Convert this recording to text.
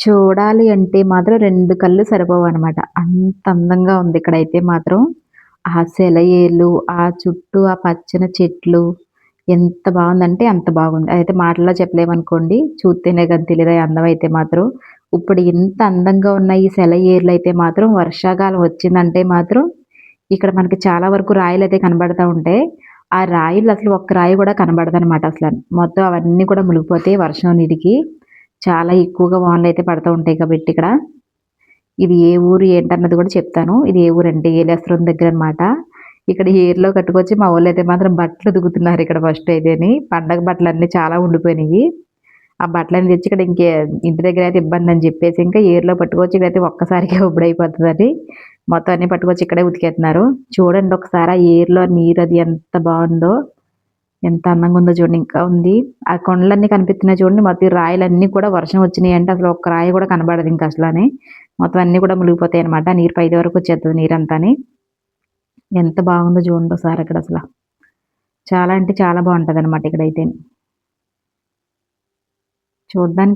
చూడాలి అంటే మాత్రం 2 కళ్ళు సరిపోవనమాట. అంత అందంగా ఉంది ఇక్కడైతే మాత్రం. ఆ సెలయేళ్ళు, ఆ చుట్టూ ఆ పచ్చని చెట్లు ఎంత బావుందంటే అంత బాగుంది. అదైతే మాటల్లో చెప్పలేమనుకోండి. చూత్తేనే గాని తెలియదు ఆ అందం అయితే మాత్రం. ఇప్పుడు ఇంత అందంగా ఉన్న ఈ సెలయేర్లయితే మాత్రం వర్షాకాలం వచ్చిందంటే మాత్రం ఇక్కడ మనకి చాలా వరకు రాయిలయితే కనబడతా ఉంటాయి. ఆ రాయిల్లో అసలు ఒక్క రాయి గూడా కనబడదనమాట అసల. మొత్తం అవన్నీ కూడా మునిగిపోతాయి వర్షం నీటికి. చాలా ఎక్కువగా వానలయితే పడతా ఉంటాయి కాబట్టి ఇక్కడ. ఇది ఏ ఊరు ఏంటన్నది గూడా చెప్తాను. ఇది ఏ ఊరంటే ఏలేశ్వరం దగ్గరనమాట. ఇక్కడ ఏరులో కట్టుకొచ్చి మా వోళ్ళైతే మాత్రం బట్టలు ఉతుకుతున్నారు ఇక్కడ ఫస్ట్ అయితేని. పండగ బట్టలన్నీ చాలా ఉండిపోయినియి. ఆ బట్టలన్నీ తెచ్చి ఇక్కడ ఇంటి దగ్గరైతే ఇబ్బందని జెప్పేసి ఇంకా ఏరులో పట్టుకొచ్చి ఇక్కడైతే ఒక్కసారిగా ఉబుడైపోతదని మొత్తం అన్నీ పట్టుకొచ్చి ఇక్కడే ఉతికేత్తన్నారు. చూడండి ఒకసారి ఆ ఏరులో నీరది ఎంత బావుందో. ఎంత అందంగుందో చూడండి ఇంకా ఉంది. ఆ కొండలన్నీ కనిపిస్తున్నాయి చూడండి. మొత్తం ఈ రాయిలన్నీ కూడా వర్షం వచ్చినియంటే అసలు ఒక్క రాయి గూడా కనబడదు ఇంక అసలని. మొత్తం అన్నీ కూడా మునిగిపోతాయన్నమాట. నీరు పైది వరకు వచ్చేత్తది నీరంతాని. ఎంత బాగుందో చూడండి ఒకసారి అక్కడసల. చాలా అంటే చాలా బావుంటదనమాట ఇక్కడైతే. చూడ్డానికి